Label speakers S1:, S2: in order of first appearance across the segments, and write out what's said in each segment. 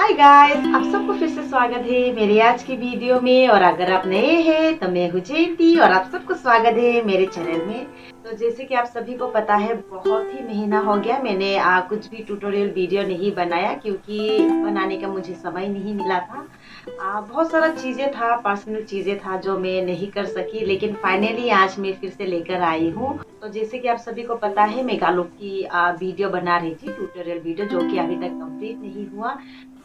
S1: Hi guys, आप सबको फिर से स्वागत है मेरे आज की वीडियो में। और अगर आप नए हैं तो मैं हूँ जयंती और आप सबको स्वागत है मेरे चैनल में। तो जैसे कि आप सभी को पता है, बहुत ही महीना हो गया मैंने कुछ भी ट्यूटोरियल वीडियो नहीं बनाया, क्योंकि बनाने का मुझे समय नहीं मिला था। बहुत सारा चीज़ें था, पर्सनल चीज़ें था जो मैं नहीं कर सकी, लेकिन फाइनली आज मैं फिर से लेकर आई हूँ। तो जैसे कि आप सभी को पता है, मैं गालों की वीडियो बना रही थी, ट्यूटोरियल वीडियो, जो कि अभी तक कंप्लीट नहीं हुआ।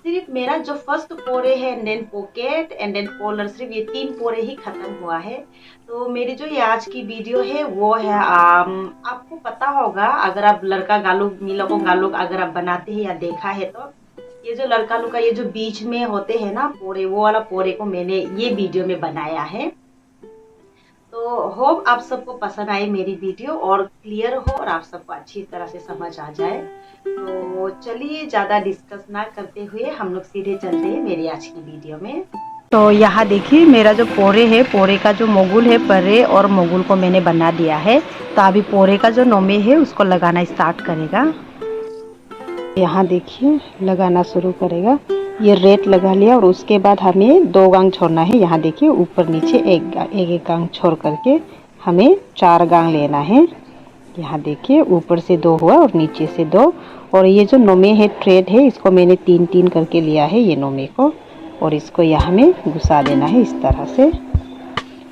S1: सिर्फ मेरा जो फर्स्ट पोरे है and then pocket and then collar, सिर्फ ये 3 पोरे ही खत्म हुआ है। तो मेरी जो ये आज की वीडियो है वो है, आपको पता होगा, अगर आप लड़का गालू मिलो को गालू अगर आप बनाते हैं या देखा है, तो ये जो लड़का लोग का ये जो बीच में होते हैं ना पोरे, वो वाला पोरे को मैंने ये वीडियो में बनाया है। तो होप आप सबको पसंद आए मेरी वीडियो और क्लियर हो और आप सबको अच्छी तरह से समझ आ जाए। तो चलिए ज़्यादा डिस्कस ना करते हुए हम लोग सीधे चलते हैं मेरी आज की वीडियो में। तो यहाँ देखिए, मेरा जो पोरे है, पोरे का जो मोगुल है, परे और मोगुल को मैंने बना दिया है। तो अभी पोरे का जो नोमे है उसको लगाना स्टार्ट करेगा। यहाँ देखिए लगाना शुरू करेगा। ये रेट लगा लिया और उसके बाद हमें 2 गांग छोड़ना है। यहाँ देखिए ऊपर नीचे एक गांग छोड़ करके हमें 4 गांग लेना है। यहाँ देखिए ऊपर से 2 हुआ और नीचे से 2। और ये जो नोमे है, थ्रेड है, इसको मैंने 3-3 करके लिया है ये नोमे को, और इसको यहाँ में घुसा देना है इस तरह से।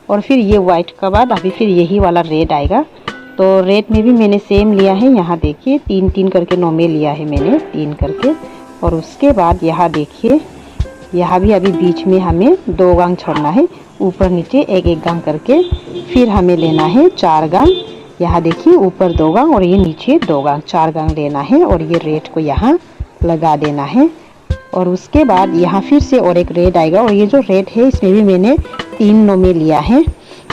S1: और फिर ये वाइट का बाद अभी फिर यही वाला रेड आएगा। तो रेड में भी मैंने सेम लिया है। यहाँ देखिए 3-3 करके नोमे लिया है मैंने, 3 करके। और उसके बाद यहाँ देखिए, यहाँ भी अभी बीच में हमें 2 गांग छोड़ना है, ऊपर नीचे एक गांग करके। फिर हमें लेना है 4 गांग। यहाँ देखिए ऊपर 2 गांग और ये नीचे 2 गांग, 4 गांग लेना है। और ये रेड को यहाँ लगा देना है। और उसके बाद यहाँ फिर से और एक रेड आएगा। और ये जो रेड है इसमें भी मैंने 3 नोमे लिया है।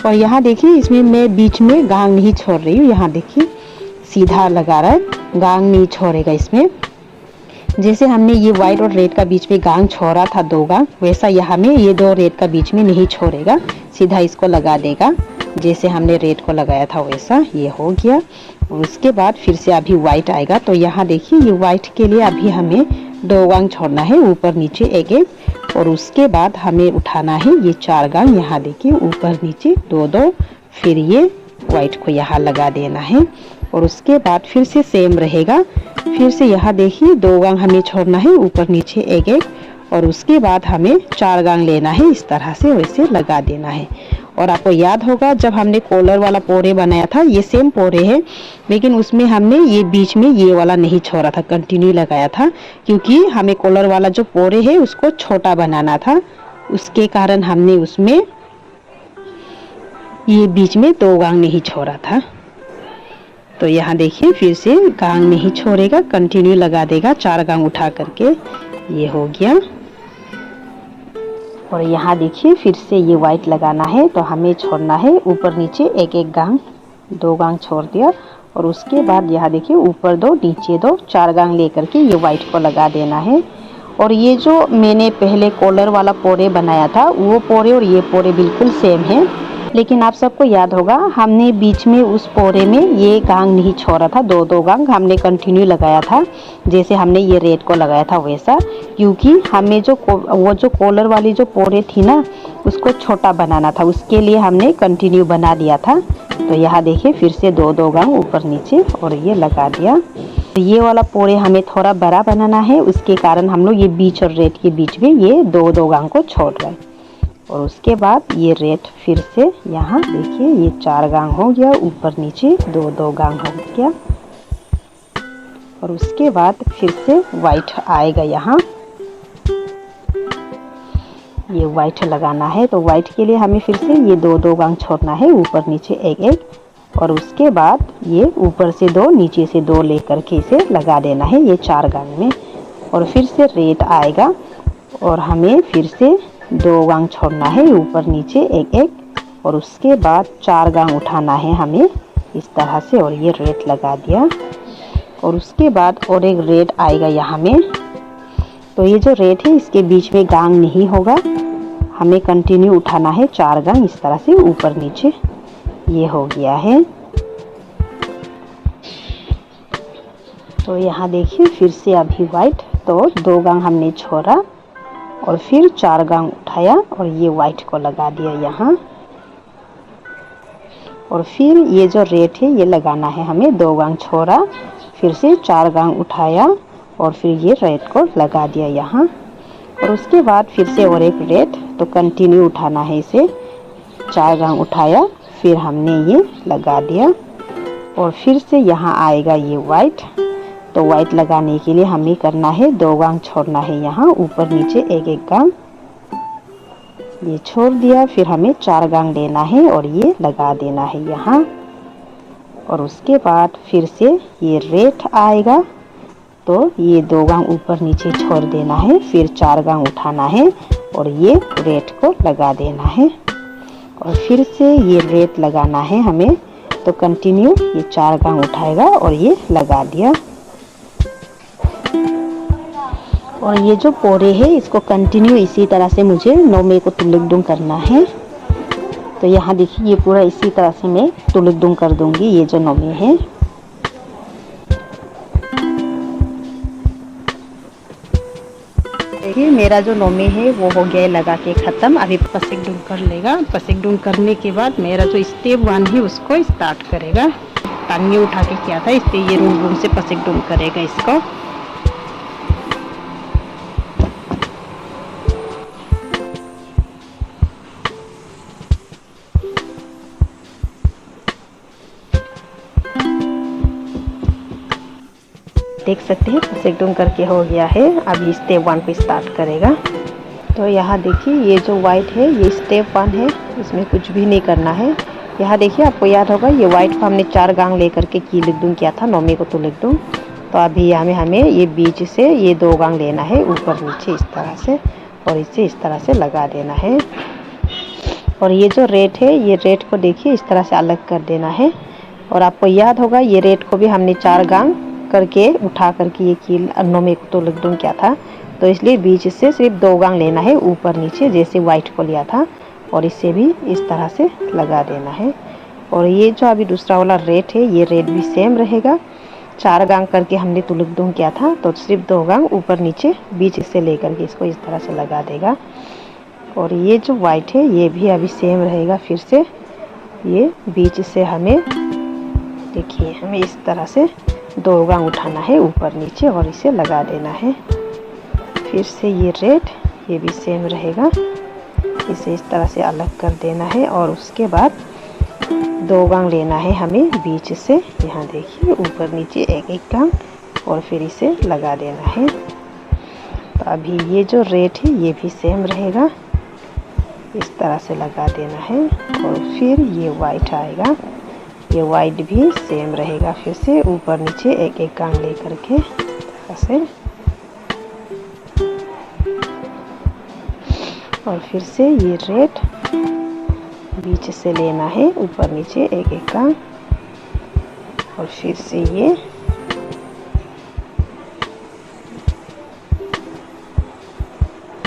S1: और यहाँ देखिए इसमें मैं बीच में गांग नहीं छोड़ रही हूँ। यहाँ देखिए सीधा लगा रहा है, गांग नहीं छोड़ेगा इसमें। जैसे हमने ये वाइट और रेड का बीच में गांग छोड़ा था 2 गांग, वैसा यहाँ में ये 2 रेड का बीच में नहीं छोड़ेगा, सीधा इसको लगा देगा। जैसे हमने रेड को लगाया था वैसा ये हो गया। और उसके बाद फिर से अभी वाइट आएगा। तो यहाँ देखिए ये वाइट के लिए अभी हमें 2 गांग छोड़ना है, ऊपर नीचे एक। और उसके बाद हमें उठाना है ये 4 गांग। यहाँ देखिए ऊपर नीचे 2-2, फिर ये वाइट को यहाँ लगा देना है। और उसके बाद फिर से सेम रहेगा। फिर से यहाँ देखिए 2 गांग हमें छोड़ना है, ऊपर नीचे एक। और उसके बाद हमें 4 गांग लेना है, इस तरह से वैसे लगा देना है। और आपको याद होगा जब हमने कॉलर वाला पोरे बनाया था, ये सेम पोरे है, लेकिन उसमें हमने ये बीच में ये वाला नहीं छोड़ा था, कंटिन्यू लगाया था, क्योंकि हमें कॉलर वाला जो पोरे है उसको छोटा बनाना था। उसके कारण हमने उसमें ये बीच में 2 गांग नहीं छोड़ा था। तो यहाँ देखिए फिर से गांग नहीं छोड़ेगा, कंटिन्यू लगा देगा 4 गांग उठा करके। ये हो गया। और यहाँ देखिए फिर से ये वाइट लगाना है, तो हमें छोड़ना है ऊपर नीचे एक गांग, 2 गांग छोड़ दिया। और उसके बाद यहाँ देखिए ऊपर 2 नीचे 2, 4 गांग लेकर के ये वाइट को लगा देना है। और ये जो मैंने पहले कॉलर वाला पोरे बनाया था, वो पोरे और ये पोरे बिल्कुल सेम है, लेकिन आप सबको याद होगा हमने बीच में उस पोरे में ये गांग नहीं छोड़ा था, 2-2 गांग हमने कंटिन्यू लगाया था, जैसे हमने ये रेड को लगाया था वैसा। क्योंकि हमें जो वो जो कॉलर वाली जो पोरे थी ना, उसको छोटा बनाना था, उसके लिए हमने कंटिन्यू बना दिया था। तो यहाँ देखिए फिर से 2-2 गांग ऊपर नीचे और ये लगा दिया। तो ये वाला पोरे हमें थोड़ा बड़ा बनाना है, उसके कारण हम लोग ये बीच और रेड के बीच में ये 2-2 गांग को छोड़ रहे हैं। और उसके बाद ये रेड फिर से यहाँ देखिए ये 4 गांग हो गया, ऊपर नीचे 2-2 गांग हो गया। और उसके बाद फिर से वाइट आएगा। यहाँ ये वाइट लगाना है, तो वाइट के लिए हमें फिर से ये 2-2 गांग छोड़ना है, ऊपर नीचे एक। और उसके बाद ये ऊपर से 2 नीचे से 2 लेकर के इसे लगा देना है ये 4 गांग में। और फिर से रेड आएगा और हमें फिर से 2 गांग छोड़ना है, ऊपर नीचे एक। और उसके बाद 4 गांग उठाना है हमें इस तरह से, और ये रेड लगा दिया। और उसके बाद और एक रेड आएगा यहाँ में। तो ये जो रेड है इसके बीच में गांग नहीं होगा, हमें कंटिन्यू उठाना है 4 गांग इस तरह से ऊपर नीचे। ये हो गया है। तो यहाँ देखिए फिर से अभी वाइट,
S2: तो 2 गांग हमने छोड़ा और फिर 4 गांग उठाया और ये वाइट को लगा दिया यहाँ। और फिर ये जो रेड है ये लगाना है हमें। 2 गांग छोड़ा, फिर से 4 गांग उठाया और फिर ये रेड को लगा दिया यहाँ। और उसके बाद फिर से और एक रेड, तो कंटिन्यू उठाना है इसे। 4 गांग उठाया, फिर हमने ये लगा दिया और फिर से यहाँ आएगा ये वाइट। तो वाइट लगाने के लिए हमें करना है 2 गांग छोड़ना है यहाँ, ऊपर नीचे एक एक गांग ये छोड़ दिया। फिर हमें 4 गांग लेना है और ये लगा देना है यहाँ। और उसके बाद फिर से ये रेड आएगा, तो ये 2 गांग ऊपर नीचे छोड़ देना है, फिर 4 गांग उठाना है और ये रेड को लगा देना है। और फिर से ये रेड लगाना है हमें, तो कंटिन्यू ये 4 गांग उठाएगा और ये लगा दिया। और ये जो पोरे है इसको कंटिन्यू इसी तरह से मुझे नोमे को तुलुकदुंग करना है। तो यहाँ देखिए ये पूरा इसी तरह से मैं तुलुकदुंग कर दूंगी ये जो नोमे है। देखिए मेरा जो नोमे है वो हो गया लगा के ख़त्म। अभी पसिकडुंग कर लेगा। पसिकडुंग करने के बाद मेरा जो स्टेप 1 है उसको स्टार्ट करेगा। टांगे उठा के किया था, इसलिए ये रूम रूम से पसिकडुंग करेगा इसको। देख सकते हैं पसिकडुंग करके हो गया है। अभी स्टेप 1 पे स्टार्ट करेगा। तो यहाँ देखिए ये जो वाइट है ये स्टेप 1 है, इसमें कुछ भी नहीं करना है। यहाँ देखिए आपको याद होगा ये वाइट को हमने 4 गांग लेकर के कीलिकदुंग किया था, नोमे को तुलिकदुंग। तो अभी हमें ये बीच से ये 2 गांग लेना है ऊपर नीचे इस तरह से, और इसे इस तरह से लगा देना है। और ये जो रेड है ये रेड को देखिए इस तरह से अलग कर देना है। और आपको याद होगा ये रेड को भी हमने 4 गांग करके उठा करके ये कील नोमे को तुलिकदुंग किया था, तो इसलिए बीच से सिर्फ 2 गांग लेना है ऊपर नीचे जैसे वाइट को लिया था, और इसे भी इस तरह से लगा देना है। और ये जो अभी दूसरा वाला रेड है ये रेड भी सेम रहेगा। 4 गांग करके हमने तुलिकदुंग किया था, तो सिर्फ 2 गांग ऊपर नीचे बीच से लेकर के इसको इस तरह से लगा देगा। और ये जो वाइट है ये भी अभी सेम रहेगा। फिर से ये बीच से हमें देखिए हमें इस तरह से 2 गांग उठाना है ऊपर नीचे और इसे लगा देना है। फिर से ये रेड ये भी सेम रहेगा, इसे इस तरह से अलग कर देना है। और उसके बाद 2 गांग लेना है हमें बीच से, यहाँ देखिए ऊपर नीचे एक एक गांग, और फिर इसे लगा देना है। तो अभी ये जो रेड है ये भी सेम रहेगा, इस तरह से लगा देना है। और फिर ये वाइट आएगा, ये वाइट भी सेम रहेगा। फिर से ऊपर नीचे एक एक गांग ले करके ऐसे, और फिर से ये रेड बीच से लेना है ऊपर नीचे एक एक गांग, और फिर से ये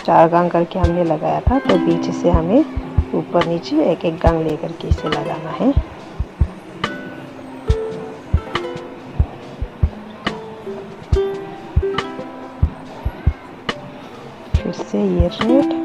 S2: चार गांग करके हमने लगाया था, तो बीच से हमें ऊपर नीचे एक एक गांग लेकर के इसे लगाना है। फिर से ये रेड,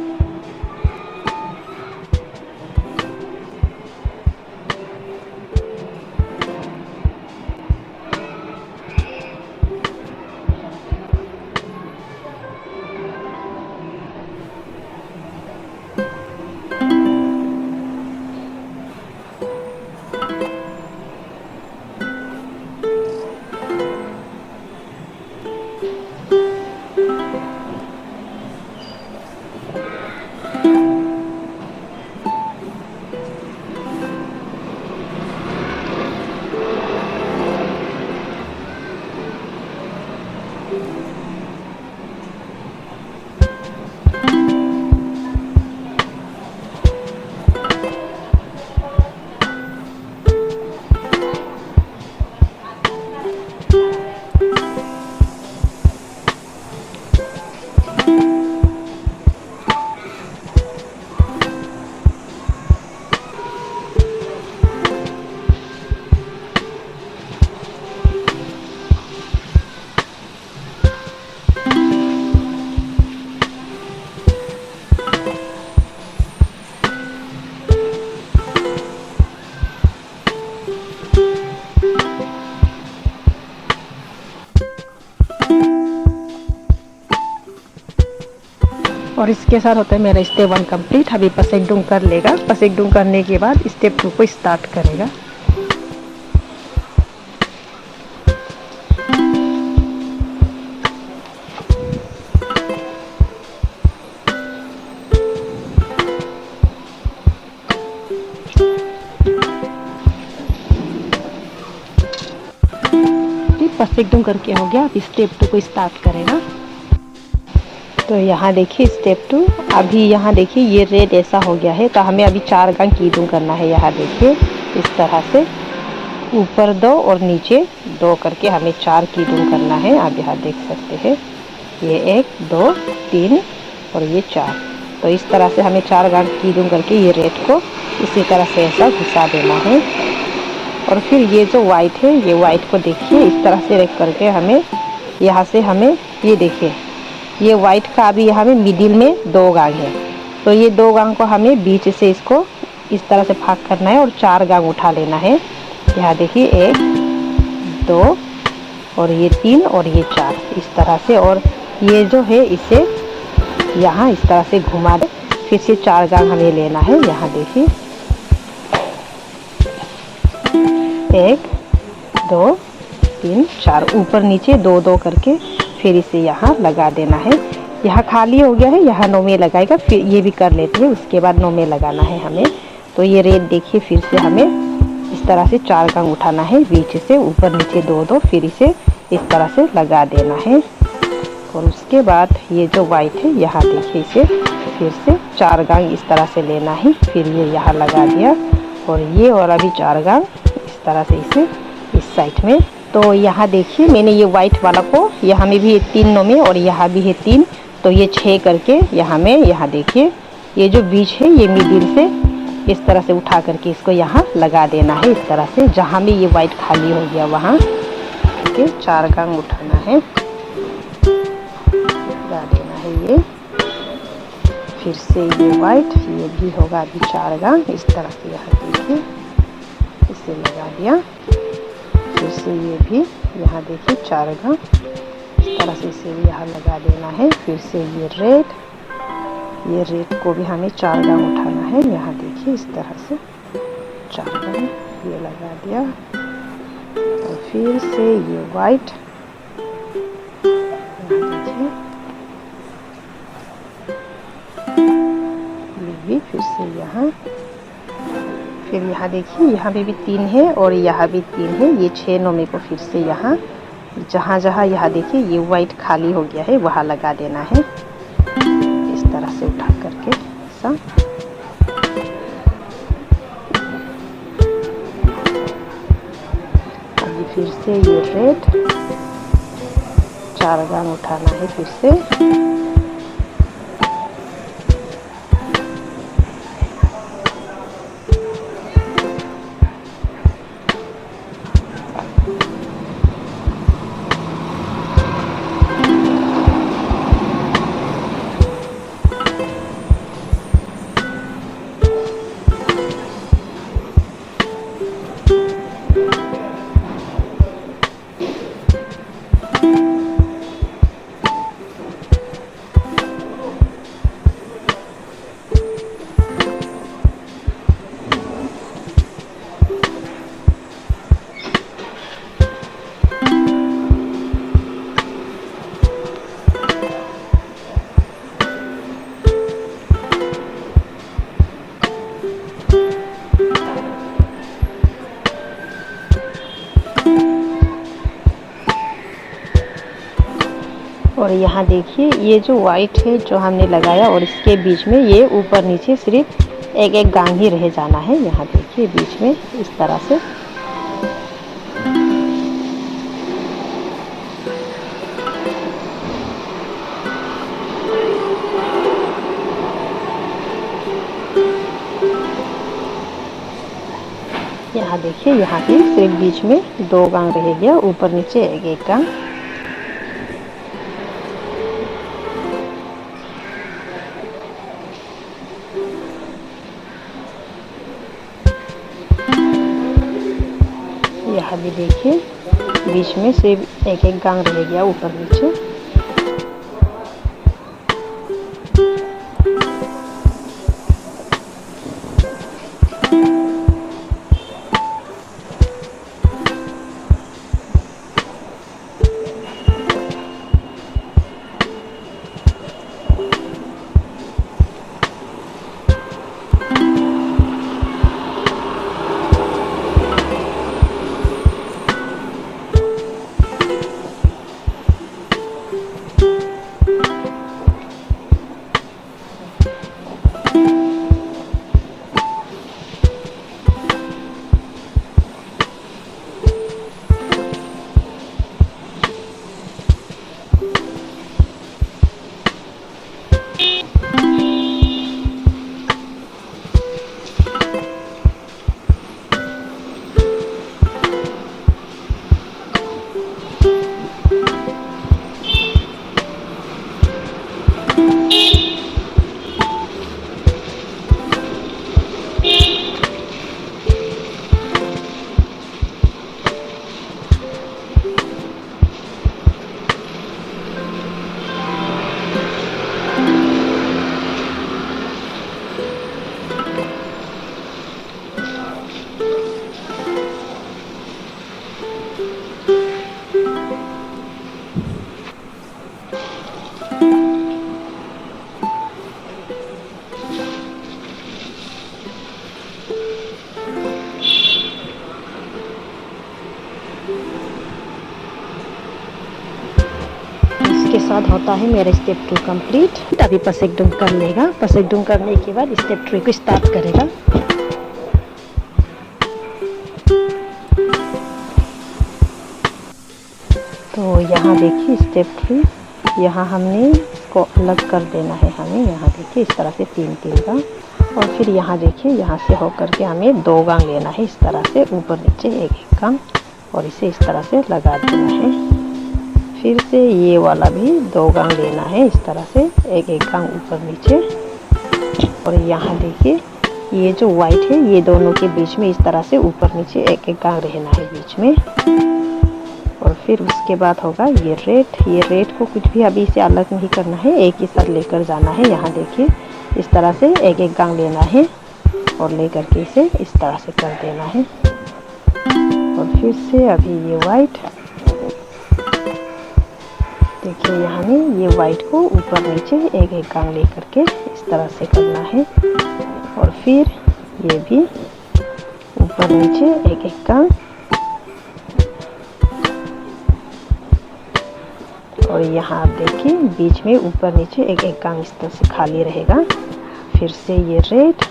S2: और इसके साथ होता है मेरा स्टेप 1 कंप्लीट। अभी पसेकडुंग कर लेगा। पसेकडुंग करने के बाद स्टेप 2 को स्टार्ट करेगा। पसेकडुंग करके हो गया। अब स्टेप 2 को स्टार्ट करेगा। तो यहाँ देखिए स्टेप 2। अभी यहाँ देखिए ये रेड ऐसा हो गया है, तो हमें अभी 4 गांग कीडुंग करना है। यहाँ देखिए इस तरह से ऊपर 2 और नीचे 2 करके हमें 4 कीडुंग करना है। आप यहाँ देख सकते हैं ये 1 2 3 और ये 4। तो इस तरह से हमें 4 गांग कीडुंग करके ये रेड को इसी तरह से ऐसा घुसा देना है। और फिर ये जो वाइट है, ये वाइट को देखिए इस तरह से रख करके हमें यहाँ से हमें ये देखिए ये वाइट का अभी यहाँ में मिडिल में 2 गांग है। तो ये 2 गांग को हमें बीच से इसको इस तरह से भाग करना है और 4 गांग उठा लेना है। यहाँ देखिए 1 2 और ये 3 और ये 4 इस तरह से। और ये जो है इसे यहाँ इस तरह से घुमा दे। फिर से 4 गांग हमें लेना है। यहाँ देखिए 1 2 3 4 ऊपर नीचे 2 2 करके फिर इसे यहाँ लगा देना है। यहाँ खाली हो गया है, यहाँ 9 में लगाएगा। फिर ये भी कर लेते हैं, उसके बाद 9 में लगाना है हमें। तो ये रेड देखिए फिर से हमें इस तरह से 4 गांग उठाना है बीच से ऊपर नीचे 2 2 फिर इसे इस तरह से लगा देना है। और उसके बाद ये जो वाइट है यहाँ देखिए इसे फिर से 4 गांग इस तरह से लेना है। फिर ये यहाँ लगा दिया और ये वाला भी 4 गांग इस तरह से इसे इस साइड में। तो यहाँ देखिए मैंने ये वाइट वाला को यहाँ में भी 3 9 में और यहाँ भी है 3, तो ये 6 करके यहाँ में। यहाँ देखिए ये जो बीच है ये मिडिल से इस तरह से उठा करके इसको यहाँ लगा देना है इस तरह से। जहाँ में ये वाइट खाली हो गया वहाँ के 4 गांग उठाना है, लगा देना है ये। फिर से ये वाइट ये भी होगा अभी 4 गांग इस तरह से। यहाँ देखिए इसे लगा दिया। फिर से ये भी यहाँ देखिए 4 गांग इस तरह से इसे भी यहाँ लगा देना है। फिर से ये रेड को भी हमें 4 गांग उठाना है। यहाँ देखिए इस तरह से 4 गांग ये लगा दिया। और फिर से ये वाइट देखिए ये भी फिर से यहाँ। फिर यहाँ देखिए यहाँ पे भी 3 है और यहाँ भी 3 है। ये 6 9 में को फिर से यहाँ जहाँ जहाँ यहाँ देखिए ये वाइट खाली हो गया है वहाँ लगा देना है इस तरह से उठा करके ऐसा। अभी फिर से ये रेड 4 गांग उठाना है फिर से। और यहाँ देखिए ये जो वाइट है जो हमने लगाया और इसके बीच में ये ऊपर नीचे सिर्फ एक एक गांग ही रह जाना है। यहाँ देखिए बीच में इस तरह से। यहाँ देखिए यहाँ पे सिर्फ बीच में 2 गांग रह गया, ऊपर नीचे एक एक गांग। यहाँ भी देखिए बीच में सिर्फ एक एक गांग रह गया ऊपर नीचे। होता है मेरा स्टेप 2 कंप्लीट। अभी पसेकडुम कर लेगा। पसेकडुम करने के बाद स्टेप 3 को स्टार्ट करेगा। तो यहाँ देखिए स्टेप 3, यहाँ हमने इसको अलग कर देना है हमें। यहाँ देखिए इस तरह से 3-3 गांग, और फिर यहाँ देखिए यहाँ से होकर के हमें 2 गांग लेना है इस तरह से ऊपर नीचे 1-1 गांग, और इसे इस तरह से लगा देना है। फिर से ये वाला भी 2 गांग लेना है इस तरह से 1-1 गांग ऊपर नीचे। और यहाँ देखिए ये जो वाइट है ये दोनों के बीच में इस तरह से ऊपर नीचे 1-1 गांग रहना है बीच में। और फिर उसके बाद होगा ये रेड को कुछ भी अभी इसे अलग नहीं करना है, एक ही साथ लेकर जाना है। यहाँ देखिए इस तरह से 1-1 गांग लेना है और लेकर के इसे इस तरह से कर देना है। और फिर से अभी ये वाइट, देखिए यहाँ में ये वाइट को ऊपर नीचे 1-1 गांग लेकर के इस तरह से करना है। और फिर ये भी ऊपर नीचे 1-1 गांग, और यहाँ आप देखिए बीच में ऊपर नीचे 1-1 गांग इस तरह से खाली रहेगा। फिर से ये रेड,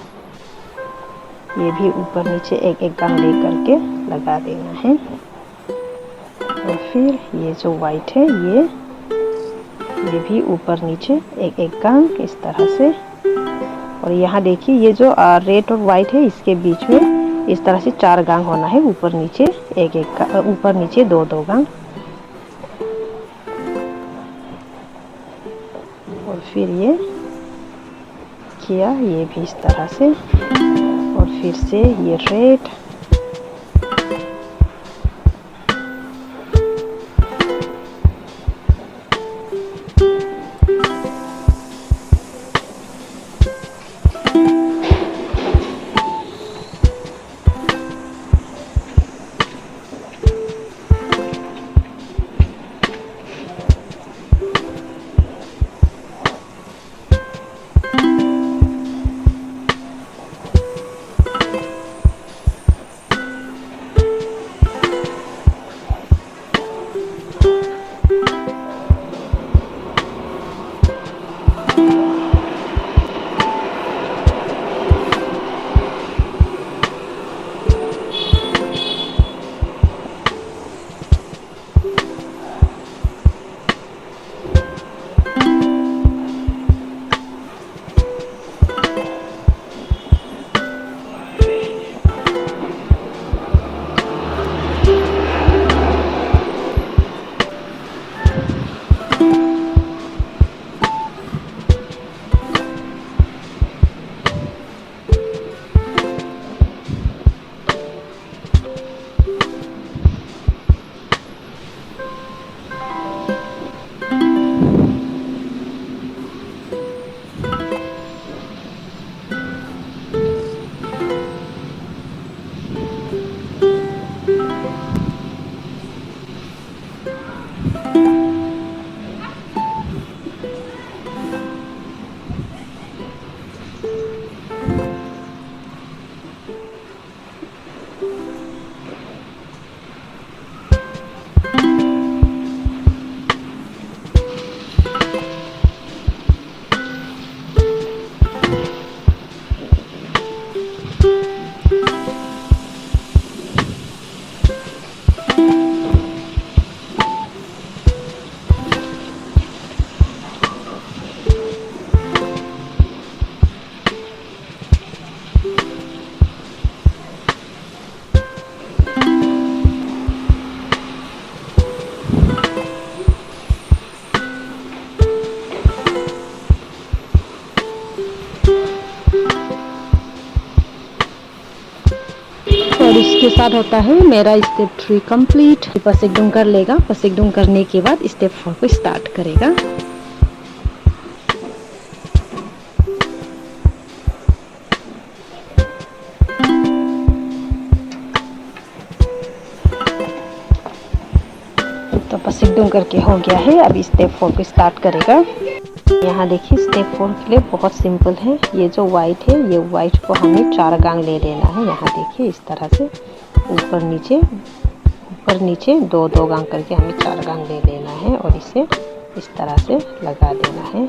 S2: ये भी ऊपर नीचे 1-1 गांग लेकर के लगा देना है। और फिर ये जो वाइट है ये भी ऊपर नीचे 1-1 गांग इस तरह से। और यहाँ देखिए ये जो रेड और वाइट है इसके बीच में इस तरह से 4 गांग होना है, ऊपर नीचे 1-1 ऊपर नीचे 2-2 गांग। और फिर ये किया ये भी इस तरह से। और फिर से ये रेड, और इसके साथ होता है मेरा स्टेप 3 कंप्लीट। पसेकडुम कर लेगा। पसेकडुम करने के बाद स्टेप 4 को स्टार्ट करेगा। तो पसेकडुम करके हो गया है। अभी स्टेप 4 को स्टार्ट करेगा। यहाँ देखिए स्टेप 4 के लिए बहुत सिंपल है। ये जो वाइट है ये वाइट को हमें 4 गांग ले लेना है। यहाँ देखिए इस तरह से ऊपर नीचे 2-2 गांग करके हमें 4 गांग ले लेना है और इसे इस तरह से लगा देना है।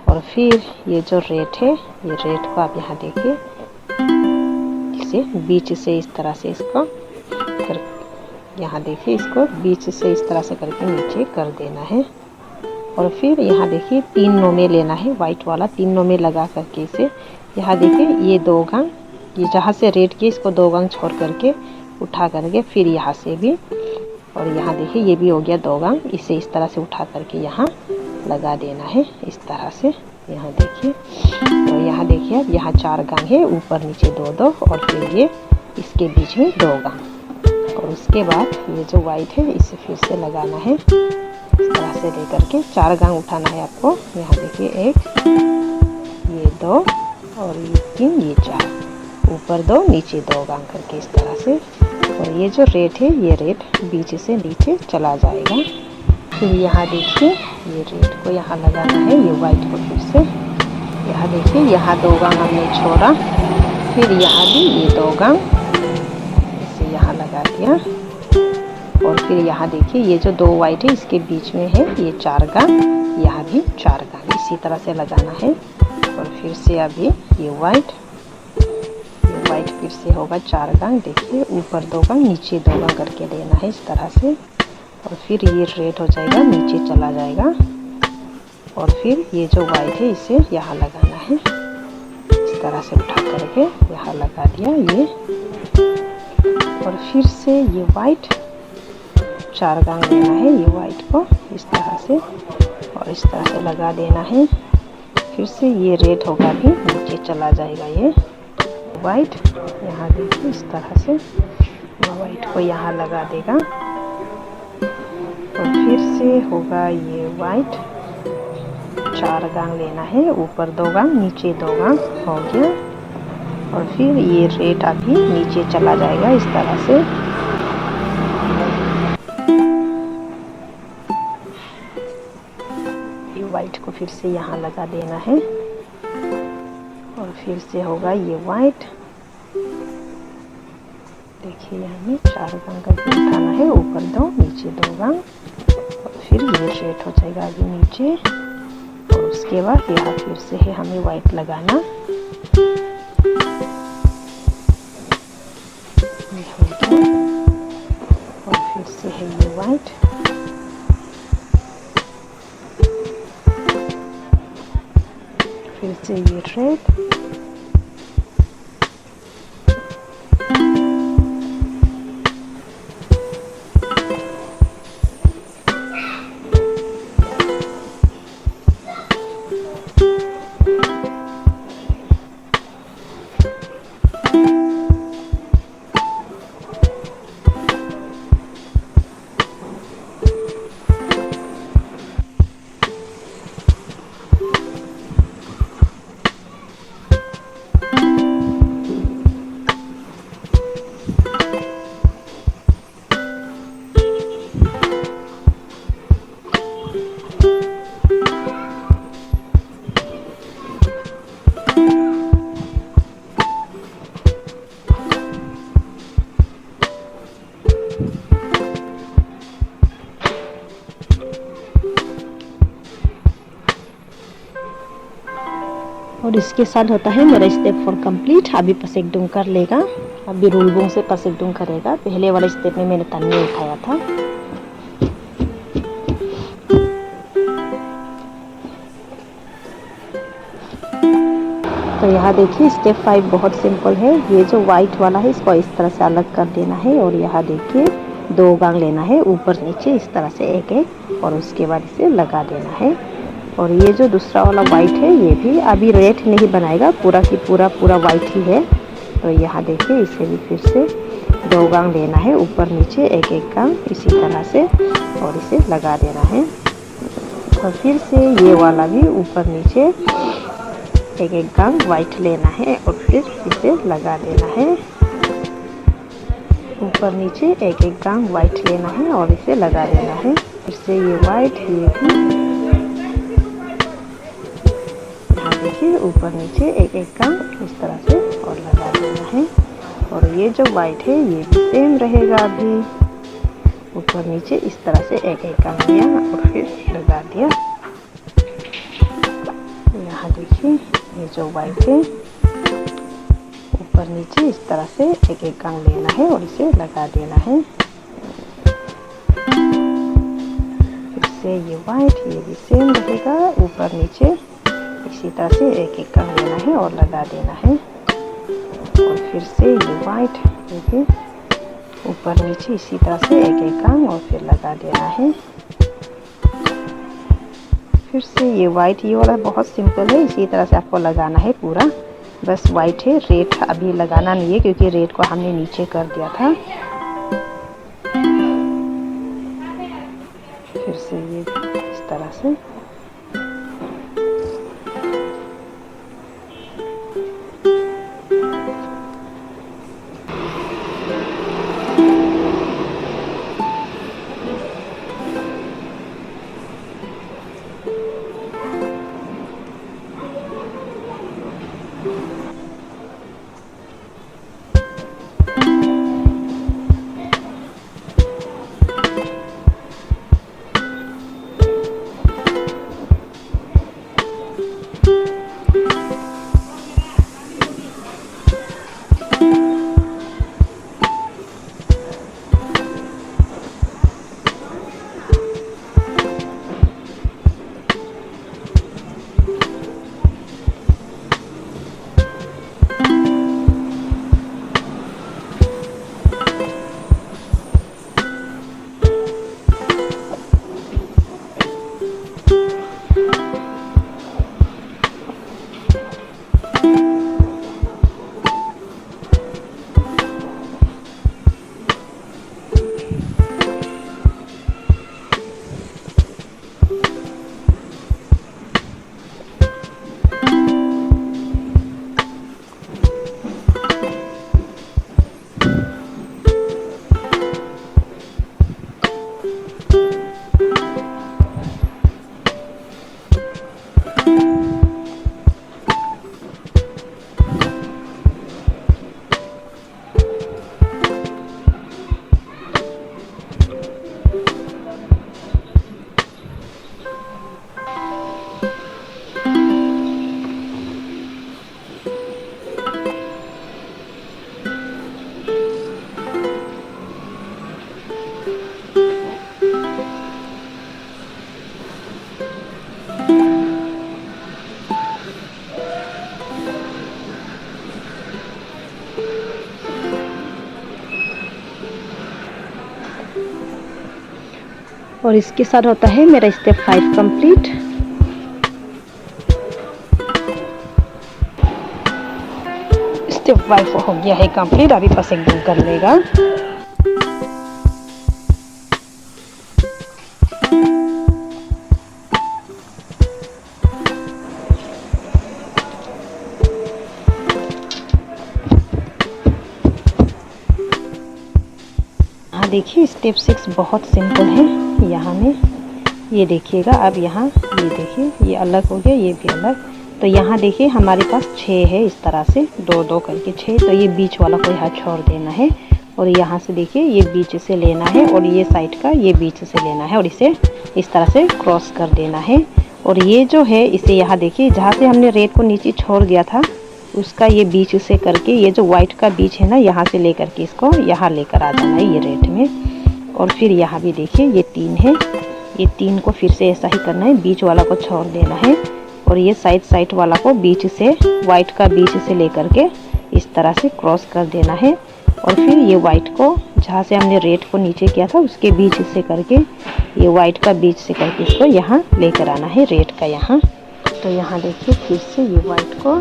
S2: और फिर ये जो रेड है, ये रेड को आप यहाँ देखिए, इसे बीच से इस तरह से इसको यहाँ देखिए, इसको बीच से इस तरह से करके नीचे कर देना है। और फिर यहाँ देखिए 3 नोमे लेना है, वाइट वाला 3 नोमे लगा करके इसे यहाँ देखिए ये 2 गांग, ये जहाँ से रेड की इसको 2 गांग छोड़ करके उठा करके फिर यहाँ से भी, और यहाँ देखिए ये भी हो गया 2 गांग, इसे इस तरह से उठा करके यहाँ लगा देना है इस तरह से। यहाँ देखिए, तो यहाँ देखिए अब यहाँ 4 गांग है, ऊपर नीचे 2-2, और फिर ये इसके बीच में 2 गांग। और उसके बाद ये जो वाइट है इसे फिर से लगाना है इस तरह से लेकर के 4 गांग उठाना है आपको। यहाँ देखिए 1, ये 2, और ये 3, ये 4, ऊपर 2 नीचे 2 गांग करके इस तरह से। और ये जो रेड है, ये रेड बीच से नीचे चला जाएगा। फिर यहाँ देखिए ये रेड को यहाँ लगाना है, ये वाइट को फिर से यहाँ देखिए, यहाँ 2 गांग हमने छोड़ा, फिर यहाँ भी ये 2 गांग इसे यहाँ लगा दिया। और फिर यहाँ देखिए ये जो 2 वाइट है इसके बीच में है ये 4 गांग, यहाँ भी 4 गांग इसी तरह से लगाना है। और फिर से अभी ये वाइट फिर से होगा 4 गांग, देखिए ऊपर 2 गांग नीचे 2 गांग करके लेना है इस तरह से। और फिर ये रेड हो जाएगा, नीचे चला जाएगा। और फिर ये जो वाइट है इसे यहाँ लगाना है इस तरह से उठा करके यहाँ लगा दिया ये। और फिर से ये वाइट 4 गांग लेना है, ये वाइट को इस तरह से और इस तरह से लगा देना है। फिर से ये रेड होगा भी, नीचे चला जाएगा ये वाइट। यहाँ देखिए इस तरह से वाइट को यहाँ लगा देगा। और फिर से होगा ये वाइट 4 गांग लेना है, ऊपर 2 गांग नीचे 2 गांग हो गया। और फिर ये रेड अभी नीचे चला जाएगा इस तरह से। ये वाइट को फिर से यहाँ लगा देना है। और फिर से होगा ये वाइट, देखिए यहाँ में 4 गांग करके उठाना है, ऊपर 2 नीचे 2 गांग। और फिर ये रेड हो जाएगा अभी नीचे। और उसके बाद यहाँ फिर से है हमें वाइट लगाना, और फिर से है ये वाइट। फिर से ये रेड, और इसके साथ होता है मेरा स्टेप 4 कंप्लीट। अभी पसेकडुंग कर लेगा, अभी रूलबुंग से पसेकडुंग करेगा। पहले वाले स्टेप में मैंने तन्नी उठाया था। तो यहाँ देखिए स्टेप 5 बहुत सिंपल है। ये जो वाइट वाला है इसको इस तरह से अलग कर देना है। और यहाँ देखिए 2 गांग लेना है, ऊपर नीचे इस तरह से एक एक, और उसके बाद इसे लगा देना है। और ये जो दूसरा वाला वाइट है ये भी अभी रेड नहीं बनाएगा, पूरा की पूरा वाइट ही है। तो यहाँ देखिए इसे भी फिर से 2 गांग लेना है, ऊपर नीचे एक एक गांग इसी तरह से, और इसे लगा देना है। और फिर से ये वाला भी ऊपर नीचे एक एक गांग वाइट लेना है, और फिर इसे लगा देना है। ऊपर नीचे एक एक गांग वाइट लेना है और इसे लगा देना है। फिर से ये वाइट, ये भी देखिए ऊपर नीचे एक एक गांग इस तरह से और लगा देना है। और ये जो वाइट है ये भी सेम रहेगा अभी। ऊपर नीचे इस तरह से एक एक काम लिया और फिर लगा दिया। यहाँ देखिए ये जो वाइट है ऊपर नीचे इस तरह से एक एक कंग लेना है और इसे लगा देना है। फिर से ये वाइट, ये भी सेम रहेगा, ऊपर नीचे इसी तरह से एक एक कंग लेना है और लगा देना है। और फिर से ये वाइट, देखिए ऊपर नीचे इसी तरह से एक एक कंग और फिर लगा देना है। फिर से ये वाइट, ये वाला बहुत सिंपल है, इसी तरह से आपको लगाना है पूरा। बस वाइट है, रेड अभी लगाना नहीं है क्योंकि रेड को हमने नीचे कर दिया था। फिर से ये इस तरह से और इसके साथ होता है मेरा स्टेप 5 कंप्लीट। स्टेप 5 हो गया है कंप्लीट, अभी बस एकदम कर लेगा। हाँ देखिए स्टेप 6 बहुत सिंपल है। यहाँ में ये देखिएगा, अब यहाँ ये देखिए ये अलग हो गया, ये भी अलग। तो यहाँ देखिए हमारे पास 6 है, इस तरह से 2-2 करके 6। तो ये बीच वाला को यहाँ छोड़ देना है और यहाँ से देखिए ये बीच से लेना है और ये साइड का ये बीच से लेना है और इसे इस तरह से क्रॉस कर देना है। और ये जो है इसे यहाँ देखिए जहाँ से हमने रेड को नीचे छोड़ दिया था उसका ये बीच से करके ये जो वाइट का बीच है ना, यहाँ से लेकर के इसको यहाँ लेकर आ जाना है ये रेड में। और फिर यहाँ भी देखिए ये 3 है, ये 3 को फिर से ऐसा ही करना है, बीच वाला को छोड़ देना है और ये साइड वाला को बीच से वाइट का बीच से लेकर के इस तरह से क्रॉस कर देना है। और फिर ये वाइट को जहाँ से हमने रेड को नीचे किया था उसके बीच से करके ये वाइट का बीच से करके इसको यहाँ लेकर आना है रेड का यहाँ। तो यहाँ देखिए फिर से ये वाइट को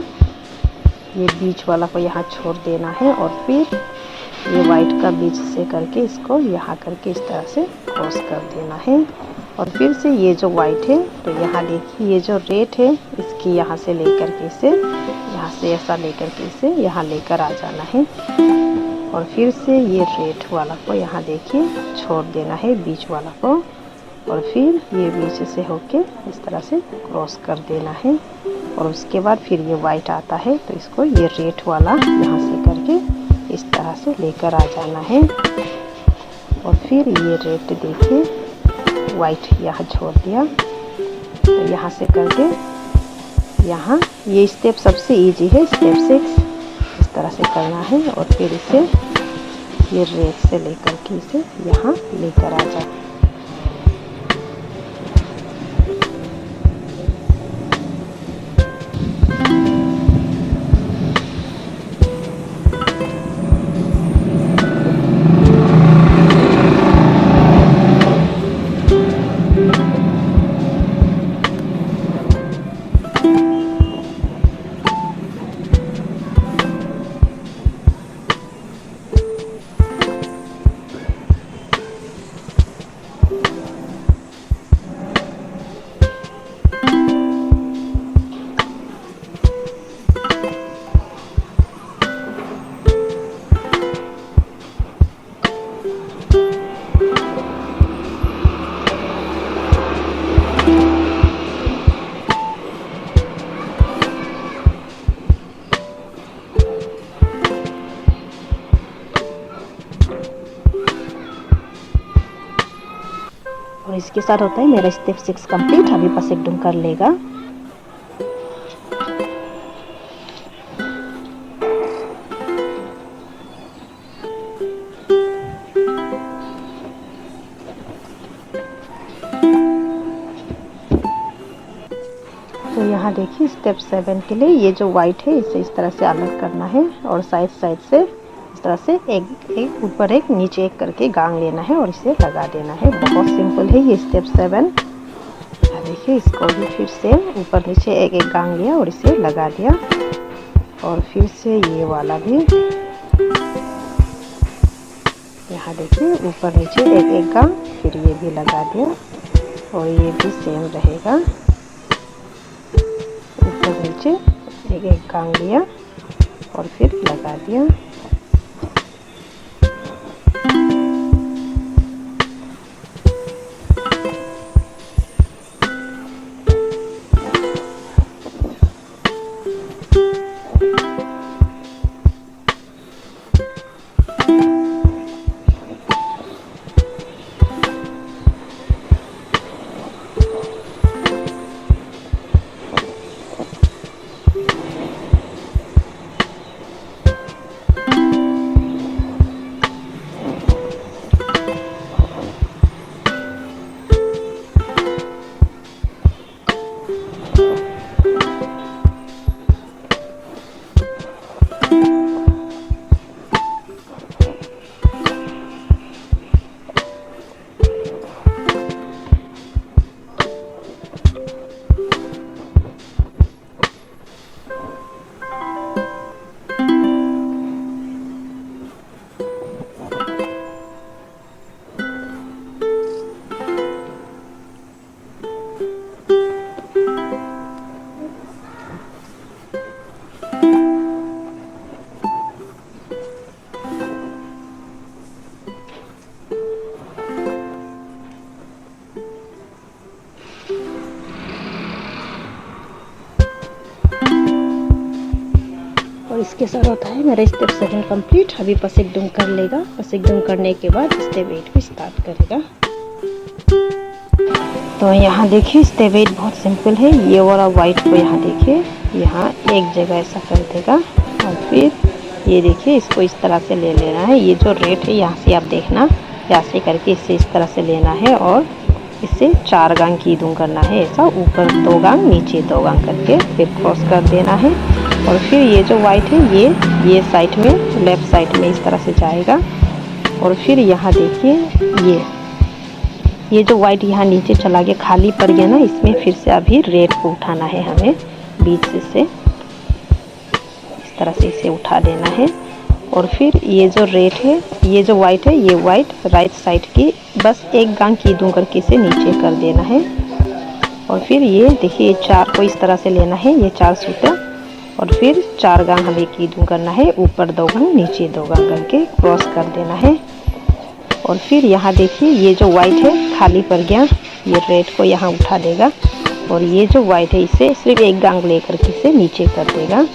S2: ये बीच वाला को यहाँ छोड़ देना है और फिर ये वाइट का बीच से करके इसको यहाँ करके इस तरह से क्रॉस कर देना है। और फिर से ये जो वाइट है तो यहाँ देखिए ये जो रेड है इसकी यहाँ से लेकर के इसे यहाँ से ऐसा लेकर के इसे यहाँ लेकर आ जाना है। और फिर से ये रेड वाला को यहाँ देखिए छोड़ देना है बीच वाला को और फिर ये बीच से होके इस तरह से क्रॉस कर देना है। और उसके बाद फिर ये वाइट आता है तो इसको ये रेड वाला यहाँ से करके इस तरह से लेकर आ जाना है। और फिर ये रेड देखिए वाइट यहाँ छोड़ दिया। तो यहाँ से करके यहाँ ये स्टेप सबसे इजी है, स्टेप 6 इस तरह से करना है। और फिर इसे ये रेड से लेकर के इसे यहाँ लेकर आ जाए। और इसके साथ होता है मेरा स्टेप 6 कंप्लीट। अभी बस एकदम कर लेगा। तो यहाँ देखिए स्टेप 7 के लिए ये जो वाइट है इसे इस तरह से अलग करना है और साइड साइड से इस तरह से एक ऊपर एक नीचे एक करके गांग लेना है और इसे लगा देना है। बहुत सिंपल है ये स्टेप 7। देखिए इसको भी फिर से ऊपर नीचे एक एक गांग लिया और इसे लगा दिया। और फिर से ये वाला भी यहाँ देखिए ऊपर नीचे एक एक गांग, फिर ये भी लगा दिया और ये भी सेम रहेगा। ऊपर नीचे एक एक गांग लिया और फिर लगा दिया। इसके साथ होता है मेरा स्टेप 7 कंप्लीट। अभी बस एकदम कर लेगा। बस एकदम करने के बाद स्टेप 8 भी स्टार्ट करेगा। तो यहाँ देखिए स्टेप 8 बहुत सिंपल है। ये वाला वाइट को यहाँ देखिए यहाँ एक जगह ऐसा कर देगा और फिर ये देखिए इसको इस तरह से ले लेना है। ये जो रेड है यहाँ से आप देखना, यहाँ से करके इसे इस तरह से लेना है और इसे 4 गांग की दूं करना है। ऐसा ऊपर 2 गांग नीचे 2 गांग करके फिर क्रॉस कर देना है। और फिर ये जो वाइट है ये साइड में लेफ्ट साइड में इस तरह से जाएगा। और फिर यहाँ देखिए ये जो वाइट यहाँ नीचे चला गया खाली पड़ गया ना, इसमें फिर से अभी रेड को उठाना है हमें बीच से इस तरह से इसे उठा देना है। और फिर ये जो रेड है ये जो वाइट है ये वाइट राइट साइड की बस 1 गांग की दूं करके इसे नीचे कर देना है। और फिर ये देखिए 4 को इस तरह से लेना है, ये 4 सूता और फिर 4 गांग हमें की दूं करना है, ऊपर 2 गांग नीचे 2 गांग करके क्रॉस कर देना है। और फिर यहाँ देखिए ये जो वाइट है खाली पड़ गया, ये रेड को यहाँ उठा देगा और ये जो वाइट है इसे सिर्फ 1 गांग लेकर के इसे नीचे कर देगा।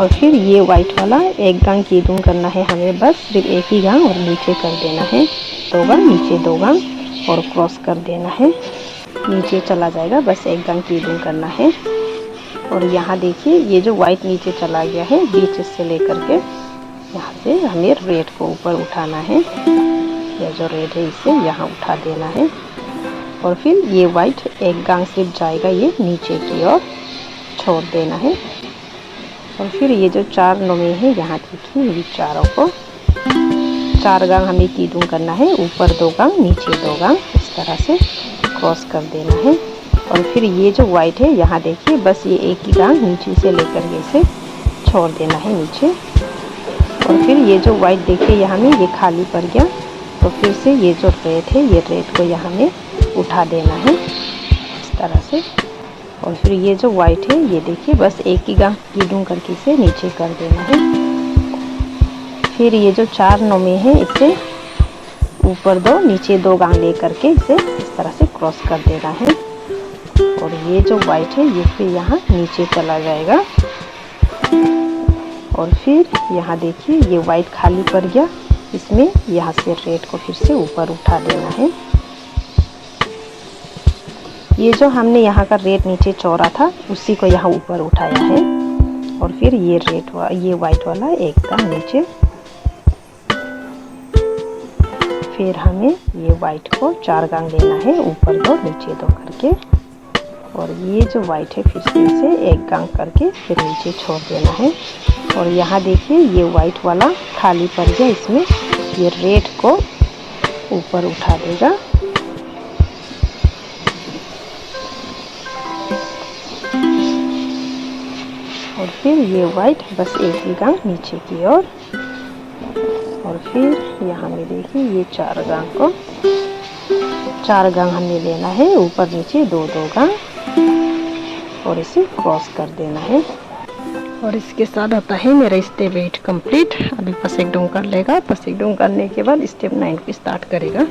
S2: और फिर ये वाइट वाला एक गांग कीदूं करना है हमें, बस सिर्फ एक ही गांग और नीचे कर देना है, 2 गांग नीचे 2 गांग और क्रॉस कर देना है, नीचे चला जाएगा, बस एक गांग कीदूं करना है। और यहाँ देखिए ये जो वाइट नीचे चला गया है बीच से लेकर के यहाँ से हमें रेड को ऊपर उठाना है, ये जो रेड है इसे यहाँ उठा देना है। और फिर ये वाइट एक गांग सिर्फ जाएगा ये नीचे की ओर छोड़ देना है। और फिर ये जो 4 नोमे है यहाँ देखिए ये चारों को 4 गांग हमें कीदूं करना है, ऊपर 2 गांग नीचे 2 गांग इस तरह से क्रॉस कर देना है। और फिर ये जो वाइट है यहाँ देखिए बस ये एक ही गांग नीचे से लेकर के इसे छोड़ देना है नीचे। और फिर ये जो वाइट देखिए यहाँ में ये खाली पड़ गया, तो फिर से ये जो रेड है ये रेड को यहाँ में उठा देना है इस तरह से। और फिर ये जो वाइट है ये देखिए बस एक ही गांग कीदूं करके इसे नीचे कर देना है। फिर ये जो 4 नोमे है इसे ऊपर 2 नीचे 2 गांग ले करके इसे इस तरह से क्रॉस कर देना है। और ये जो वाइट है ये फिर यहाँ नीचे चला जाएगा। और फिर यहाँ देखिए ये वाइट खाली पड़ गया, इसमें यहाँ से रेड को फिर से ऊपर उठा देना है। ये जो हमने यहाँ का रेड नीचे छोड़ा था उसी को यहाँ ऊपर उठाया है। और फिर ये ये वाइट वाला एक गांग नीचे, फिर हमें ये वाइट को 4 गांग लेना है, ऊपर 2 नीचे 2 करके। और ये जो वाइट है फिर से इसे एक गांग करके फिर नीचे छोड़ देना है। और यहाँ देखिए ये वाइट वाला खाली पड़ गया, इसमें ये रेड को ऊपर उठा देगा। और फिर ये वाइट बस एक ही गांग नीचे की ओर। और फिर यहाँ में देखिए ये 4 गांग को 4 गांग हमें लेना है, ऊपर नीचे 2-2 गांग और इसे क्रॉस कर देना है। और इसके साथ होता है मेरा स्टेप 8 कंप्लीट। अभी पसेकडूं कर लेगा, पसेकडूं करने के बाद स्टेप 9 को स्टार्ट करेगा।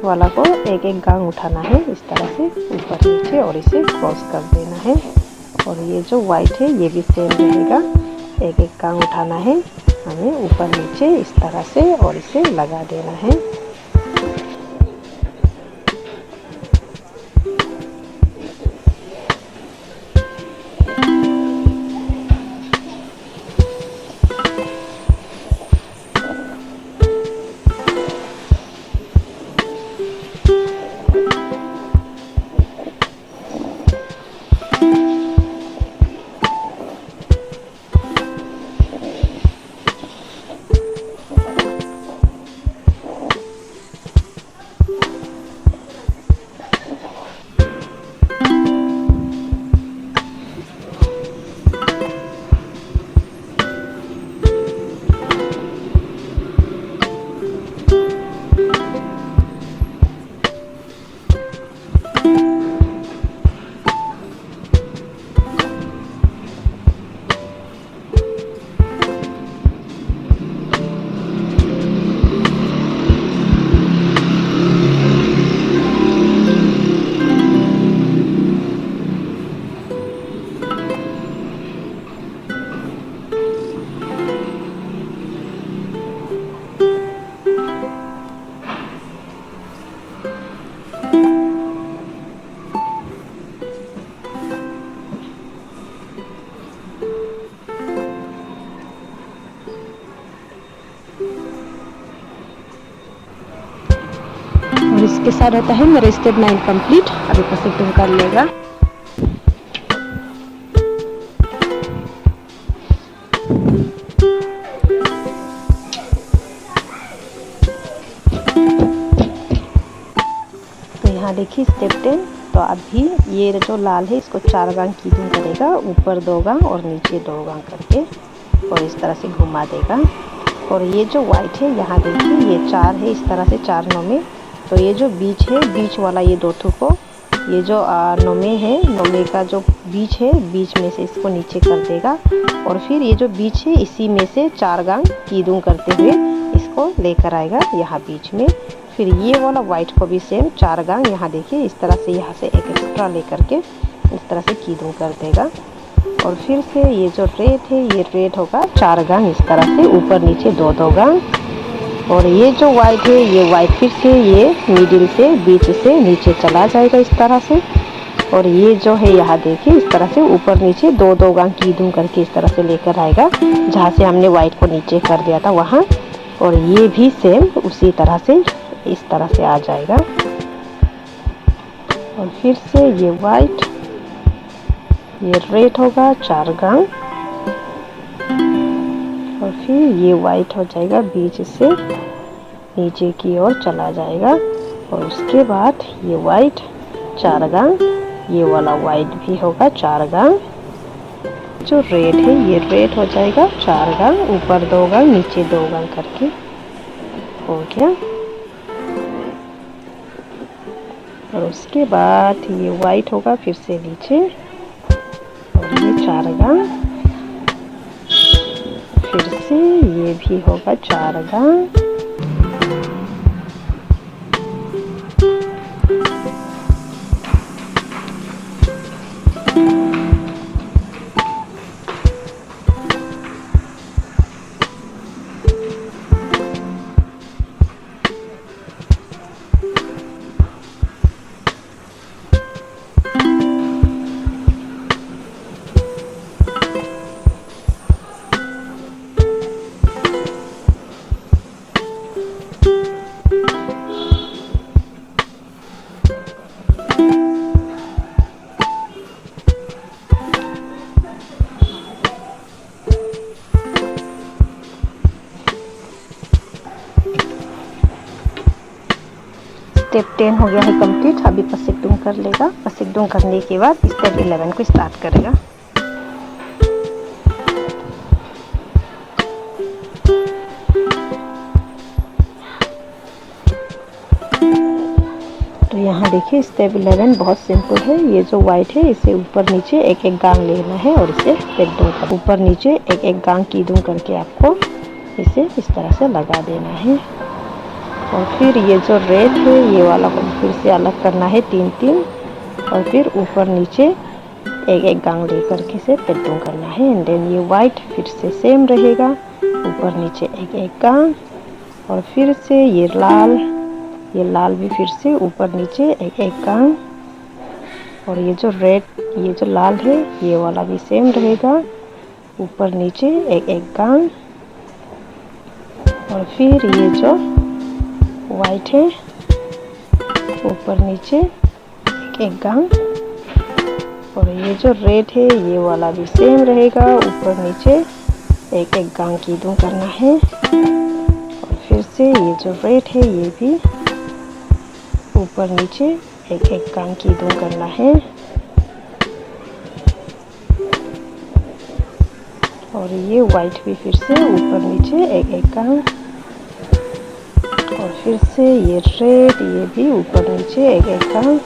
S2: वाला को एक एक गांग उठाना है इस तरह से ऊपर नीचे और इसे क्रॉस कर देना है। और ये जो वाइट है ये भी सेम रहेगा, एक एक गांग उठाना है हमें ऊपर नीचे इस तरह से और इसे लगा देना है। इसके साथ होता है मेरा स्टेप 9 कंप्लीट। अभी पसेकडूं कर लेगा। तो यहाँ देखिए स्टेप 10। तो अभी ये जो लाल है इसको 4 गांग कीदूं करेगा, ऊपर 2 गांग और नीचे 2 गांग करके और इस तरह से घुमा देगा। और ये जो वाइट है यहाँ देखिए ये 4 है, इस तरह से 4 नोमे। तो ये जो बीच है, बीच वाला ये 2 ठो को, ये जो नोमे है, नोमे का जो बीच है बीच में से इसको नीचे कर देगा। और फिर ये जो बीच है इसी में से 4 गांग कीदूं करते हुए इसको लेकर आएगा यहाँ बीच में। फिर ये वाला वाइट को भी सेम 4 गांग यहाँ देखिए इस तरह से यहाँ से एक एक्स्ट्रा लेकर के इस तरह से कीदुम कर देगा। और फिर से ये जो रेड है ये रेड होगा 4 गांग इस तरह से ऊपर नीचे 2-2 गांग। और ये जो वाइट है ये वाइट फिर से ये मिडिल से बीच से नीचे चला जाएगा इस तरह से। और ये जो है यहाँ देखिए इस तरह से ऊपर नीचे 2-2 गांग कीदुम करके इस तरह से लेकर आएगा जहाँ से हमने वाइट को नीचे कर दिया था वहाँ। और ये भी सेम उसी तरह से इस तरह से आ जाएगा। और फिर से ये वाइट ये रेड होगा 4 गांग। और फिर ये वाइट हो जाएगा बीच से नीचे की ओर चला जाएगा। और उसके बाद ये वाइट 4 गांग, ये वाला वाइट भी होगा 4 गांग। जो रेड है ये रेड हो जाएगा 4 गांग, ऊपर 2 गांग नीचे 2 गांग करके हो गया। और उसके बाद ये वाइट होगा फिर से नीचे और ये 4 गांग। फिर से ये भी होगा 4 गांग। स्टेप 10 हो गया है कंप्लीट। अभी पसेकडुम कर लेगा। पसेकडुम करने के बाद स्टेप 11 को स्टार्ट करेगा। तो यहाँ देखिए स्टेप 11 बहुत सिंपल है। ये जो वाइट है इसे ऊपर नीचे एक एक गांग लेना है और इसे पेकडुम कर ऊपर नीचे एक एक गांग कीदुम करके आपको इसे इस तरह से लगा देना है। और फिर ये जो रेड है ये वाला को फिर से अलग करना है 3-3। और फिर ऊपर नीचे एक एक गांग लेकर के इसे पेकडुम करना है। एंड देन ये वाइट फिर से सेम रहेगा, ऊपर नीचे एक एक गांग। और फिर से ये लाल भी फिर से ऊपर नीचे एक एक गांग। और ये जो रेड ये जो लाल है ये वाला भी सेम रहेगा, ऊपर नीचे एक एक गांग। और फिर ये जो वाइट है ऊपर नीचे एक एक गांग। और ये जो रेड है ये वाला भी सेम रहेगा, ऊपर नीचे एक एक गांग कीदुम करना है। और फिर से ये जो रेड है ये भी ऊपर नीचे एक एक गांग कीदुम करना है। और ये वाइट भी फिर से ऊपर नीचे एक एक गांग। और फिर से ये रेड ये भी ऊपर नीचे एक एक गांग।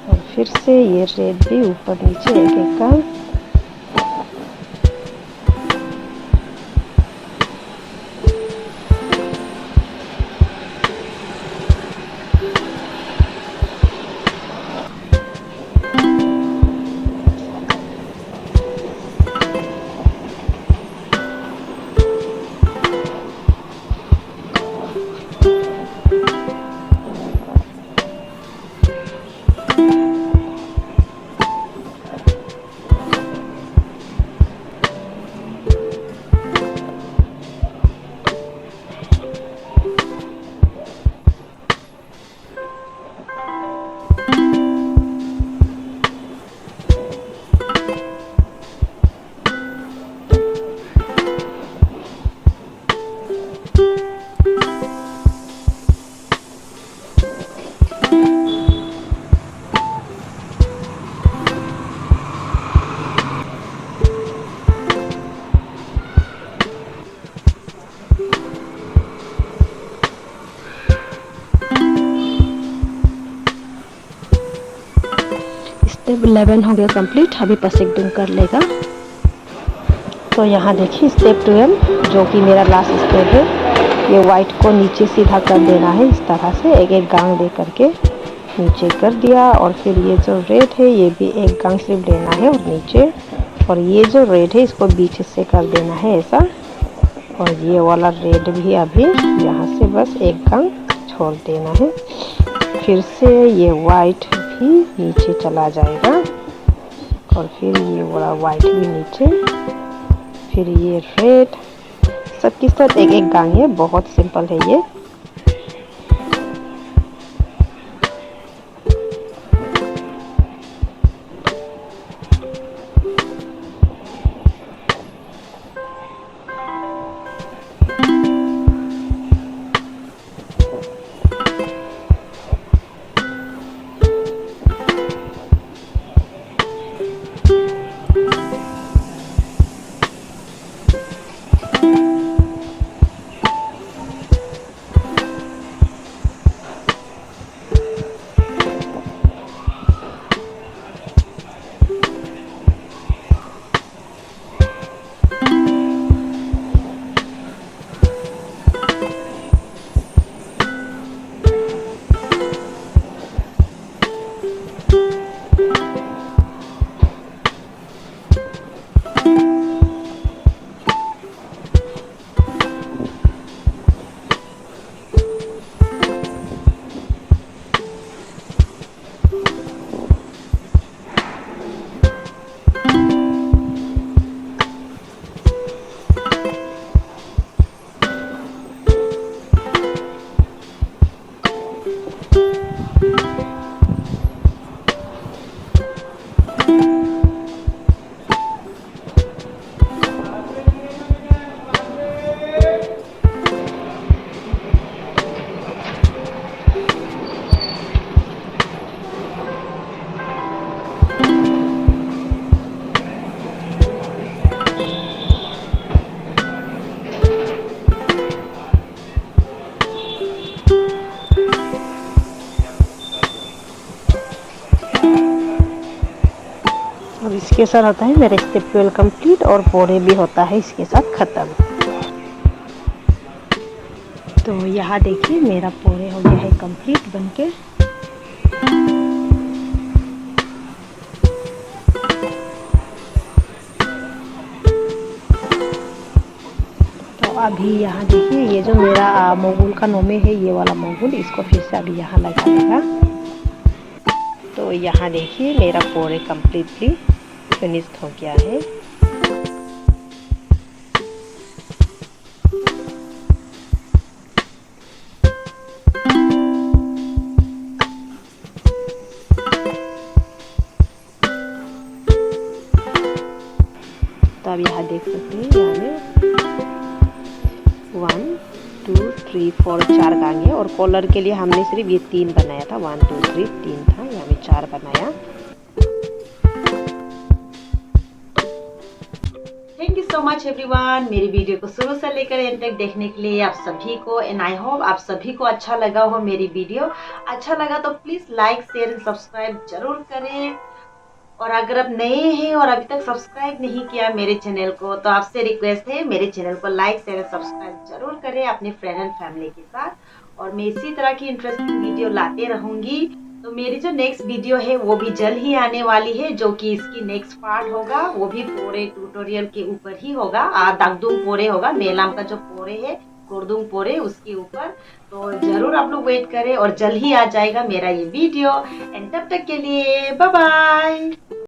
S2: और फिर से ये रेड भी ऊपर नीचे एक एक गांग। स्टेप 11 हो गया कंप्लीट। अभी पसेकडुम कर लेगा। तो यहाँ देखिए स्टेप 12 जो कि मेरा लास्ट स्टेप है, ये वाइट को नीचे सीधा कर देना है। इस तरह से एक एक गांग दे करके नीचे कर दिया। और फिर ये जो रेड है ये भी एक गांग सिर्फ लेना है और नीचे, और ये जो रेड है इसको बीच से कर देना है ऐसा। और ये वाला रेड भी अभी यहाँ से बस एक गांग छोड़ देना है। फिर से ये वाइट भी नीचे चला जाएगा और फिर ये वाला वाइट भी नीचे, फिर ये रेड, सबके साथ एक एक गांग है। बहुत सिंपल है ये। और इसके साथ होता है मेरा स्टेप 12 कंप्लीट और पोरे भी होता है इसके साथ ख़त्म। तो यहाँ देखिए मेरा पोरे हो गया है कंप्लीट बनके। तो अभी यहाँ देखिए ये जो मेरा मोगुल का नोमे है, ये वाला मोगुल, इसको फिर से अभी यहाँ लगा देगा। तो यहाँ देखिए मेरा पोरे कम्प्लीटली फिनिश्ड हो गया है। तो अब यहाँ देख सकते हैं यहाँ में 1 2 3 4 4 गांग है और कॉलर के लिए हमने सिर्फ ये 3 बनाया था। 1 2 3 3 था, यहाँ में 4 बनाया।
S1: Thank you so much everyone, मेरी वीडियो को शुरू से लेकर एंड तक देखने के लिए आप सभी को। एंड आई होप आप सभी को अच्छा लगा हो मेरी वीडियो। अच्छा लगा तो please like share and subscribe जरूर करें। और अगर आप नए हैं और अभी तक सब्सक्राइब नहीं किया मेरे चैनल को, तो आपसे रिक्वेस्ट है मेरे चैनल को लाइक शेयर एंड सब्सक्राइब जरूर करें अपने फ्रेंड एंड फैमिली के साथ। और मैं इसी तरह की इंटरेस्टिंग वीडियो लाते रहूंगी। तो मेरी जो नेक्स्ट वीडियो है वो भी जल्द ही आने वाली है, जो कि इसकी नेक्स्ट पार्ट होगा। वो भी पोरे ट्यूटोरियल के ऊपर ही होगा। दागदुम पोरे होगा, मेलाम का जो पोरे है कुर्दुम पोरे, उसके ऊपर। तो जरूर आप लोग वेट करें और जल्द ही आ जाएगा मेरा ये वीडियो। एंड तब तक के लिए बाय बाय।